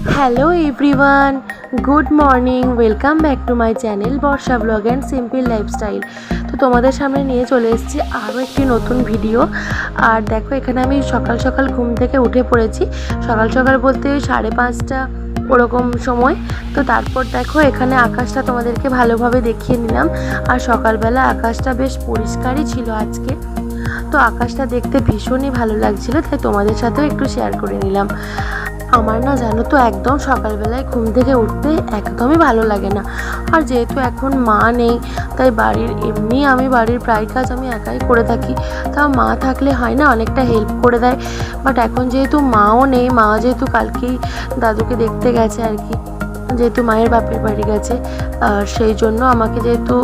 Hello everyone, good morning. Welcome back to my channel Barsha blog and simple lifestyle. তো তোমাদের সামনে নিয়ে চলে এসেছি আরও একটি নতুন ভিডিও। আর দেখো, এখানে আমি সকাল সকাল ঘুম থেকে উঠে পড়েছি। সকাল সকাল বলতে ওই 5:30 ওরকম সময়। তো তারপর দেখো, এখানে আকাশটা তোমাদেরকে ভালোভাবে দেখিয়ে নিলাম। আর সকালবেলা আকাশটা বেশ পরিষ্কারই ছিল আজকে। তো আকাশটা দেখতে ভীষণই ভালো লাগছিল, তাই তোমাদের সাথেও একটু শেয়ার করে নিলাম। আমার না, জানো তো, একদম সকালবেলায় ঘুম থেকে উঠতে একদমই ভালো লাগে না। আর যেহেতু এখন মা নেই, তাই আমি বাড়ির প্রায় কাজ আমি একাই করে থাকি। তাও মা থাকলে হয় না, অনেকটা হেল্প করে দেয়। বাট এখন যেহেতু মাও নেই, মা যেহেতু কালকেই দাদুকে দেখতে গেছে আর কি, যেহেতু মায়ের বাপের বাড়ি গেছে, সেই জন্য আমাকে যেহেতু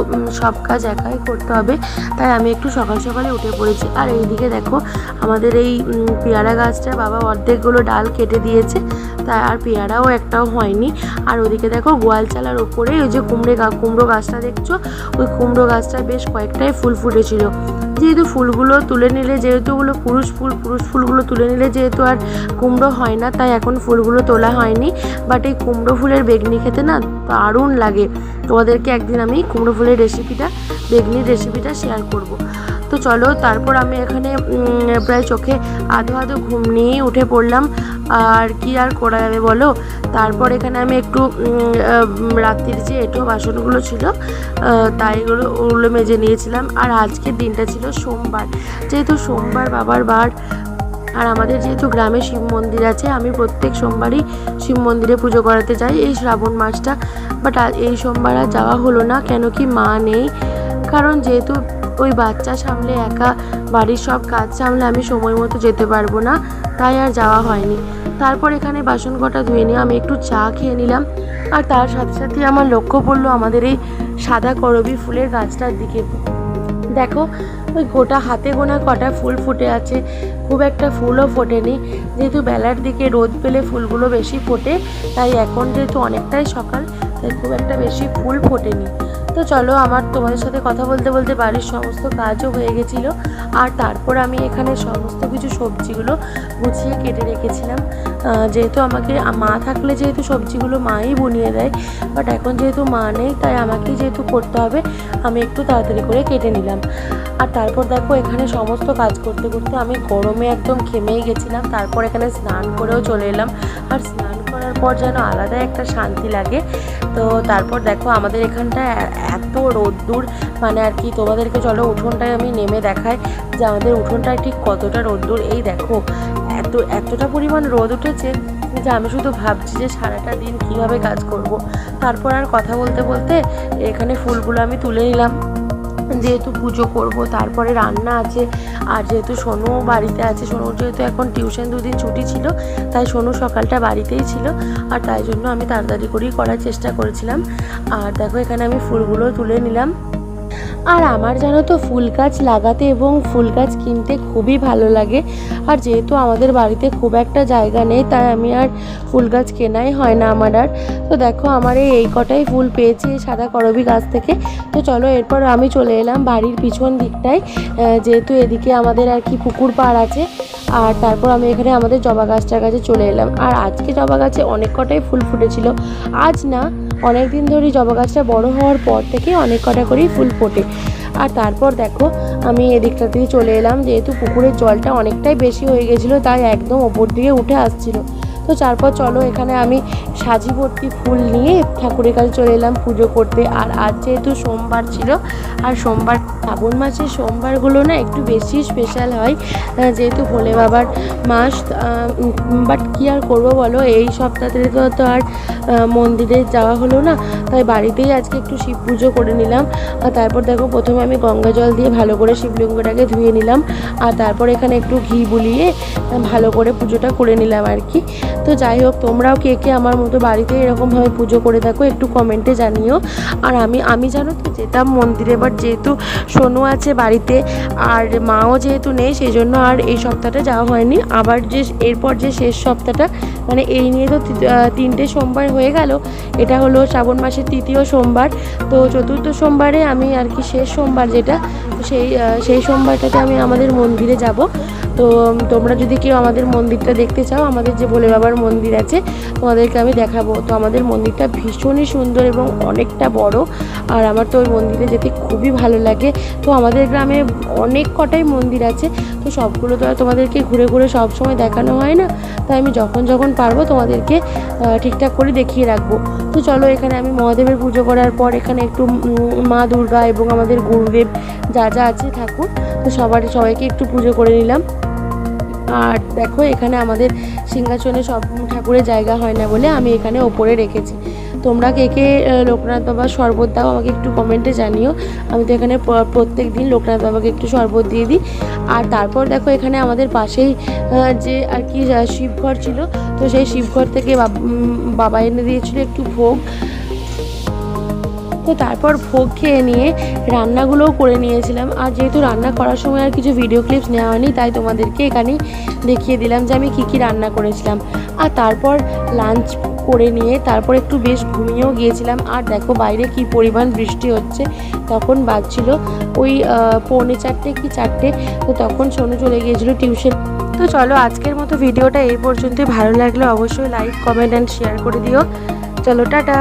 সব কাজ একাই করতে হবে, তাই আমি একটু সকাল সকালে উঠে পড়েছি। আর এইদিকে দেখো, আমাদের এই পেয়ারা গাছটা বাবা অর্ধেকগুলো ডাল কেটে দিয়েছে, তাই আর পেয়ারাও একটাও হয়নি। আর ওদিকে দেখো, গোয়ালচালার ওপরে ওই যে কুমড়ো গাছটা দেখছো, ওই কুমড়ো গাছটা বেশ কয়েকটাই ফুল ফুটেছিল। যেহেতু ফুলগুলো তুলে নিলে, যেহেতু ওগুলো পুরুষ ফুলগুলো তুলে নিলে যেহেতু আর কুমড়ো হয় না, তাই এখন ফুলগুলো তোলা হয়নি। বাট এই কুমড়ো ফুলের বেগনি খেতে না দারুণ লাগে। তোমাদেরকে একদিন আমি কুমড়ো ফুলের বেগনির রেসিপিটা শেয়ার করব। তো চলো, তারপর আমি এখানে প্রায় চোখে আধো ঘুম নিয়েই উঠে পড়লাম। আর কি আর করা যাবে বলো। তারপর এখানে আমি একটু রাত্রির যে এঁটো বাসনগুলো ছিল, তাই ওগুলো মেজে নিয়েছিলাম। আর আজকের দিনটা ছিল সোমবার, যেহেতু সোমবার বাবার বার। আর আমাদের যেহেতু গ্রামে শিব মন্দির আছে, আমি প্রত্যেক সোমবারই শিব মন্দিরে পুজো করাতে যাই এই শ্রাবণ মাসটা। বাট এই সোমবার আর যাওয়া হলো না, কেন কি মা নেই। কারণ যেহেতু ওই বাচ্চা সামলে, একা বাড়ির সব কাজ সামলে আমি সময় মতো যেতে পারবো না, তাই আর যাওয়া হয়নি। তারপর এখানে বাসন কটা ধুয়ে নিয়ে আমি একটু চা খেয়ে নিলাম। আর তার সাথে সাথে আমার লক্ষ্য পড়লো আমাদের এই সাদা করবী ফুলের গাছটার দিকে। দেখো, ওই গোটা হাতে গোনা কটা ফুল ফুটে আছে, খুব একটা ফুলও ফোটেনি। যেহেতু বেলার দিকে রোদ পেলে ফুলগুলো বেশি ফোটে, তাই এখন যেহেতু অনেকটাই সকাল, তাই খুব একটা বেশি ফুল ফোটেনি। তো চলো, আমার তোমাদের সাথে কথা বলতে বলতে বাড়ির সমস্ত কাজও হয়ে গেছিলো। আর তারপর আমি এখানে সমস্ত কিছু সবজিগুলো গুছিয়ে কেটে রেখেছিলাম। যেহেতু আমাকে মা থাকলে যেহেতু সবজিগুলো মাই বুনিয়ে দেয়, বাট এখন যেহেতু মা নেই, তাই আমাকেই যেহেতু করতে হবে, আমি একটু তাড়াতাড়ি করে কেটে নিলাম। আর তারপর দেখো, এখানে সমস্ত কাজ করতে করতে আমি গরমে একদম ঘেমেই গেছিলাম। তারপর এখানে স্নান করেও চলে এলাম। আর স্নান করার পর যেন আলাদা একটা শান্তি লাগে। তো তারপর দেখো, আমাদের এখানটা এত রোদ্দুর, মানে আর কি, তোমাদেরকে চলো উঠোনটায় আমি নেমে দেখাই যে আমাদের উঠোনটায় ঠিক কতটা রোদ্দুর। এই দেখো, এতটা পরিমাণ রোদ উঠেছে যে আমি শুধু ভাবছি যে সারাটা দিন কীভাবে কাজ করব। তারপর আর কথা বলতে বলতে এখানে ফুলগুলো আমি তুলে নিলাম, যেহেতু পুজো করব, তারপরে রান্না আছে। আর যেহেতু সোনু বাড়িতে আছে, সোনুর যেহেতু এখন টিউশন 2 দিন ছুটি ছিল, তাই সোনু সকালটা বাড়িতেই ছিল। আর তাই জন্য আমি তাড়াতাড়ি করেই করার চেষ্টা করেছিলাম। আর দেখো, এখানে আমি ফুলগুলো তুলে নিলাম। আর আমার জানো তো, ফুল গাছ লাগাতে এবং ফুল গাছ কিনতে খুবই ভালো লাগে। আর যেহেতু আমাদের বাড়িতে খুব একটা জায়গা নেই, তাই আমি আর ফুল গাছ কেনাই হয় না আমার আর। তো দেখো, আমার এই কটাই ফুল পেয়েছি সাদা করবী গাছ থেকে। তো চলো, এরপর আমি চলে এলাম বাড়ির পিছন দিকটায়, যেহেতু এদিকে আমাদের আর কি পুকুর পাড় আছে। আর তারপর আমি এখানে আমাদের জবা গাছটার কাছে চলে এলাম। আর আজকে জবা গাছে অনেক কটাই ফুল ফুটেছিল। আজ না, অনেক দিন ধরেই জবা গাছটা বড় হওয়ার পর থেকে অনেক কটা করেই ফুল ফোটে। আর তারপর দেখো, আমি এদিকটা দিয়ে চলে এলাম, যেহেতু পুকুরের জলটা অনেকটাই বেশি হয়ে গেছিলো, তাই একদম ওপর দিকে উঠে আসছিল। তো তারপর চলো, এখানে আমি সাজি ভর্তি ফুল নিয়ে ঠাকুরের কাছে চলে এলাম পুজো করতে। আর আজ যেহেতু সোমবার ছিল, আর সোমবার, শ্রাবণ মাসের সোমবারগুলো না একটু বেশি স্পেশাল হয়, যেহেতু ভোলে বাবার মাস। বাট কী আর করবো বলো, এই সপ্তাহে তো আর মন্দিরে যাওয়া হলো না, তাই বাড়িতেই আজকে একটু শিব পুজো করে নিলাম। আর তারপর দেখো, প্রথমে আমি গঙ্গা জল দিয়ে ভালো করে শিবলিঙ্গটাকে ধুয়ে নিলাম। আর তারপর এখানে একটু ঘি বুলিয়ে ভালো করে পুজোটা করে নিলাম আর কি। তো যাই হোক, তোমরাও কে কে আমার মতো বাড়িতে এরকমভাবে পুজো করে থাকো, একটু কমেন্টে জানিও। আর আমি জানো তো যেতাম মন্দিরে, বাট যেহেতু সোনু আছে বাড়িতে আর মাও যেহেতু নেই, সেই জন্য আর এই সপ্তাহটা যাওয়া হয়নি। আবার এরপর যে শেষ সপ্তাহটা, মানে এই নিয়ে তো 3টে সোমবার হয়ে গেল। এটা হলো শ্রাবণ মাসের 3য় সোমবার। তো 4র্থ সোমবারে আমি আর কি, শেষ সোমবার যেটা, সেই সোমবারটাতে আমি আমাদের মন্দিরে যাব। তো তোমরা যদি কেউ আমাদের মন্দিরটা দেখতে চাও, আমাদের যে ভোলে বাবার মন্দির আছে তোমাদেরকে আমি দেখাবো। তো আমাদের মন্দিরটা ভীষণই সুন্দর এবং অনেকটা বড়, আর আমার তো ওই মন্দিরে যেতে খুবই ভালো লাগে। তো আমাদের গ্রামে অনেক কটাই মন্দির আছে, তো সবগুলো তো আর তোমাদেরকে ঘুরে ঘুরে সব সময় দেখানো হয় না, তাই আমি যখন যখন পারবো তোমাদেরকে ঠিকঠাক করে দেখিয়ে রাখবো। তো চলো, এখানে আমি মহাদেবের পুজো করার পর এখানে একটু মা দুর্গা এবং আমাদের গুরুদেব যা যা আছে ঠাকুর, তো সবাইকে একটু পুজো করে নিলাম। আর দেখো, এখানে আমাদের সিংহাসনে সব ঠাকুরের জায়গা হয় না বলে আমি এখানে ওপরে রেখেছি। তোমরা কে কে লোকনাথ বাবার শরবত দাও আমাকে একটু কমেন্টে জানিও। আমি তো এখানে প্রত্যেক দিন লোকনাথ বাবাকে একটু শরবত দিয়ে দিই। আর তারপর দেখো, এখানে আমাদের পাশেই যে আর কি শিবঘর ছিল, তো সেই শিবঘর থেকে বাবা এনে দিয়েছিল একটু ভোগ। তো তারপর ভোগ খেয়ে নিয়ে রান্নাগুলোও করে নিয়েছিলাম। আর যেহেতু রান্না করার সময় আর কিছু ভিডিও ক্লিপস নেওয়া হয়নি, তাই তোমাদেরকে এখানেই দেখিয়ে দিলাম যে আমি কী রান্না করেছিলাম। আর তারপর লাঞ্চ করে নিয়ে তারপর একটু বেশ ঘুমিয়েও গিয়েছিলাম। আর দেখো বাইরে কি পরিমাণ বৃষ্টি হচ্ছে। তখন বাজছিল ওই 3:45 কি 4, তো তখন সোনু চলে গিয়েছিল টিউশন। তো চলো, আজকের মতো ভিডিওটা এই পর্যন্তই। ভালো লাগলে অবশ্যই লাইক, কমেন্ট অ্যান্ড শেয়ার করে দিও। চলো, টাটা।